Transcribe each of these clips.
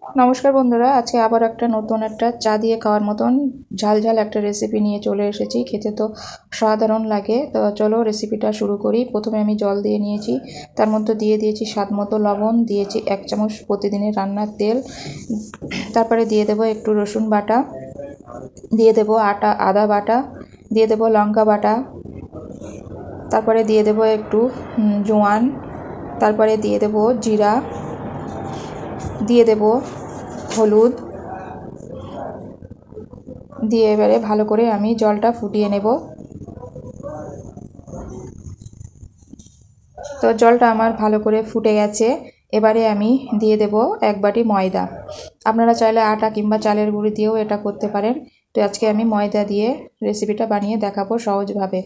নমস্কার বন্ধুরা, আজকে আবার একটা নতুন একটা চা দিয়ে খাওয়ার মতন ঝাল ঝাল একটা রেসিপি নিয়ে চলে এসেছি। খেতে তো সাধারণ লাগে। তো চলো রেসিপিটা শুরু করি। প্রথমে আমি জল দিয়ে নিয়েছি, তার মধ্যে দিয়ে দিয়েছি স্বাদ মতো লবণ, দিয়েছি 1 চামচ প্রতিদিনের রান্নার তেল, তারপরে দিয়ে দেবো একটু রসুন বাটা, দিয়ে দেবো আদা বাটা, দিয়ে দেবো লঙ্কা বাটা, তারপরে দিয়ে দেবো একটু জোয়ান, তারপরে দিয়ে দেবো জিরা, দিয়ে দেব হলুদ, দিয়ে এবারে ভালো করে আমি জলটা ফুটিয়ে নেব। তো জলটা আমার ভালো করে ফুটে গেছে। এবারে আমি দিয়ে দেব 1 বাটি ময়দা। আপনারা চাইলে আটা কিংবা চালের গুঁড়ি দিয়েও এটা করতে পারেন। তো আজকে আমি ময়দা দিয়ে রেসিপিটা বানিয়ে দেখাবো সহজভাবে।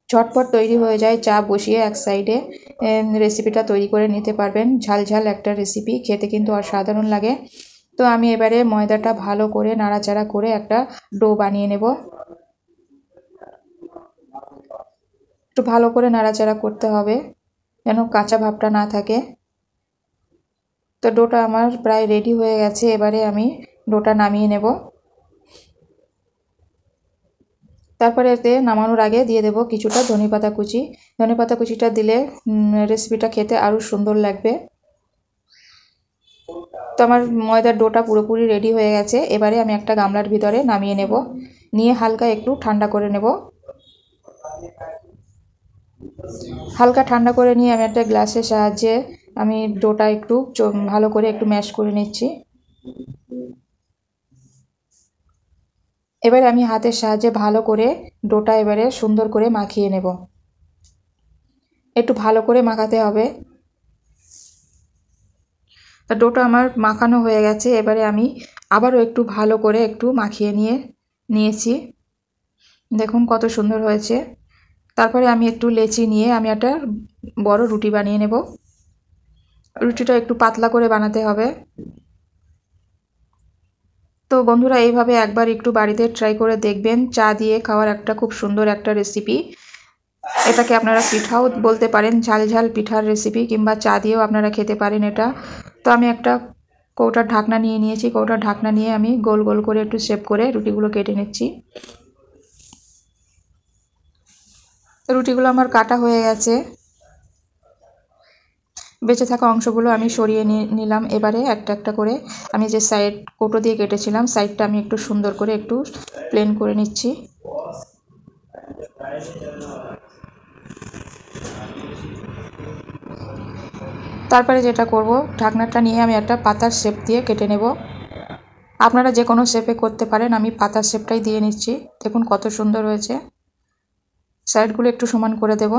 ঝটপট তৈরি হয়ে যায়, চা বসিয়ে এক সাইডে রেসিপিটা তৈরি করে নিতে পারবেন। ঝাল ঝাল একটা রেসিপি, খেতে কিন্তু অসাধারণ লাগে। তো আমি এবারে ময়দাটা ভালো করে নাড়াচাড়া করে একটা ডো বানিয়ে নেব। একটু ভালো করে নাড়াচাড়া করতে হবে যেন কাঁচা ভাবটা না থাকে। তো ডোটা আমার প্রায় রেডি হয়ে গেছে। এবারে আমি ডোটা নামিয়ে নেব। তারপরে এতে নামানোর আগে দিয়ে দেব কিছুটা ধনেপাতা কুচি। ধনেপাতা কুচিটা দিলে রেসিপিটা খেতে আরও সুন্দর লাগবে। তো আমার ময়দার ডোটা পুরোপুরি রেডি হয়ে গেছে। এবারে আমি একটা গামলার ভিতরে নামিয়ে নেব, নিয়ে হালকা একটু ঠান্ডা করে নেব। হালকা ঠান্ডা করে নিয়ে আমি একটা গ্লাসের সাহায্যে আমি ডোটা একটু ভালো করে একটু ম্যাশ করে নিচ্ছি। এবারে আমি হাতের সাহায্যে ভালো করে ডোটা এবারে সুন্দর করে মাখিয়ে নেব। একটু ভালো করে মাখাতে হবে। তা ডোটা আমার মাখানো হয়ে গেছে। এবারে আমি আবারও একটু ভালো করে একটু মাখিয়ে নিয়েছি। দেখুন কত সুন্দর হয়েছে। তারপরে আমি একটু লেচি নিয়ে আমি একটা বড় রুটি বানিয়ে নেব। রুটিটা একটু পাতলা করে বানাতে হবে। তো বন্ধুরা, এইভাবে একবার একটু বাড়িতে ট্রাই করে দেখবেন। চা দিয়ে খাওয়ার একটা খুব সুন্দর একটা রেসিপি। এটাকে আপনারা পিঠাও বলতে পারেন, ঝাল ঝাল পিঠার রেসিপি, কিংবা চা দিয়েও আপনারা খেতে পারেন এটা। তো আমি একটা কৌটার ঢাকনা নিয়ে নিয়েছি। কৌটার ঢাকনা নিয়ে আমি গোল গোল করে একটু শেপ করে রুটিগুলো কেটে নিচ্ছি। রুটিগুলো আমার কাটা হয়ে গেছে। বেঁচে থাকা অংশগুলো আমি সরিয়ে নিলাম। এবারে একটা একটা করে আমি যে সাইড কৌটো দিয়ে কেটেছিলাম, সাইডটা আমি একটু সুন্দর করে একটু প্লেন করে নিচ্ছি। তারপরে যেটা করব, ঢাকনাটা নিয়ে আমি একটা পাতার শেপ দিয়ে কেটে নেব। আপনারা যে কোনো শেপে করতে পারেন, আমি পাতার শেপটাই দিয়ে নিচ্ছি। দেখুন কত সুন্দর হয়েছে। সাইডগুলো একটু সমান করে দেব।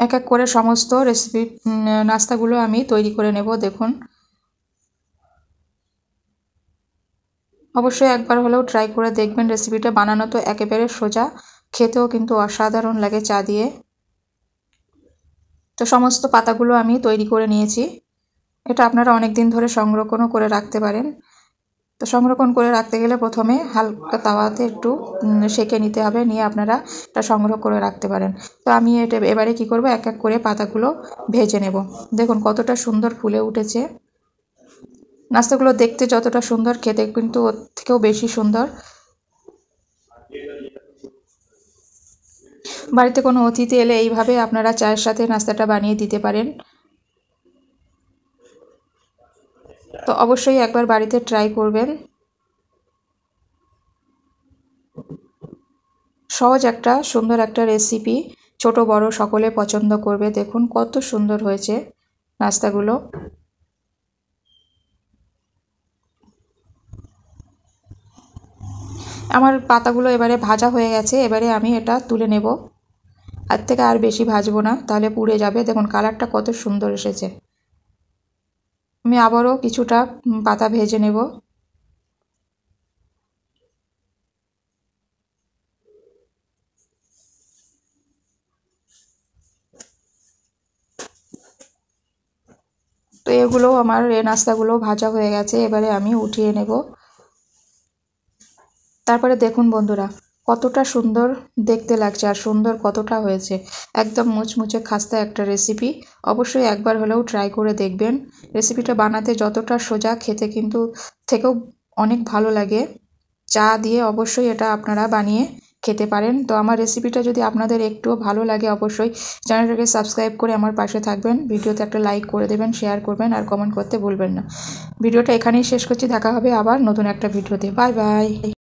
এক এক করে সমস্ত রেসিপি নাস্তাগুলো আমি তৈরি করে নেব। দেখুন, অবশ্যই একবার হলেও ট্রাই করে দেখবেন। রেসিপিটা বানানো তো একেবারে সোজা, খেতেও কিন্তু অসাধারণ লাগে চা দিয়ে। তো সমস্ত পাতাগুলো আমি তৈরি করে নিয়েছি। এটা আপনারা অনেক দিন ধরে সংরক্ষণও করে রাখতে পারেন। তো সংরক্ষণ করে রাখতে গেলে প্রথমে হালকা তাওয়াতে একটু সেঁকে নিতে হবে, নিয়ে আপনারা এটা সংগ্রহ করে রাখতে পারেন। তো আমি এটা এবারে কি করব, এক এক করে পাতাগুলো ভেজে নেব। দেখুন কতটা সুন্দর ফুলে উঠেছে। নাস্তাগুলো দেখতে যতটা সুন্দর, খেতে কিন্তু ওর থেকেও বেশি সুন্দর। বাড়িতে কোনো অতিথি এলে এইভাবে আপনারা চায়ের সাথে নাস্তাটা বানিয়ে দিতে পারেন। তো অবশ্যই একবার বাড়িতে ট্রাই করবেন। সহজ একটা সুন্দর একটা রেসিপি, ছোট বড় সকলে পছন্দ করবে। দেখুন কত সুন্দর হয়েছে নাস্তাগুলো। আমার পাতাগুলো এবারে ভাজা হয়ে গেছে। এবারে আমি এটা তুলে নেব। আর থেকে আর বেশি ভাজবো না, তাহলে পুড়ে যাবে। দেখুন কালারটা কত সুন্দর এসেছে। আমি আবারও কিছুটা পাতা ভেজে নেব। তো এগুলো আমার নাস্তাগুলো ভাজা হয়ে গেছে। এবারে আমি উঠিয়ে নেব। তারপরে দেখুন বন্ধুরা, কতটা সুন্দর দেখতে লাগছে আর সুন্দর কতটা হয়েছে, একদম মুচমুচে খাস্তা একটা রেসিপি। অবশ্যই একবার হলেও ট্রাই করে দেখবেন। রেসিপিটা বানাতে যতটা সোজা, খেতে কিন্তু থেকেও অনেক ভালো লাগে। চা দিয়ে অবশ্যই এটা আপনারা বানিয়ে খেতে পারেন। তো আমার রেসিপিটা যদি আপনাদের একটুও ভালো লাগে, অবশ্যই চ্যানেলটাকে সাবস্ক্রাইব করে আমার পাশে থাকবেন। ভিডিওতে একটা লাইক করে দেবেন, শেয়ার করবেন আর কমেন্ট করতে ভুলবেন না। ভিডিওটা এখানেই শেষ করছি, দেখা হবে আবার নতুন একটা ভিডিওতে। Bye bye.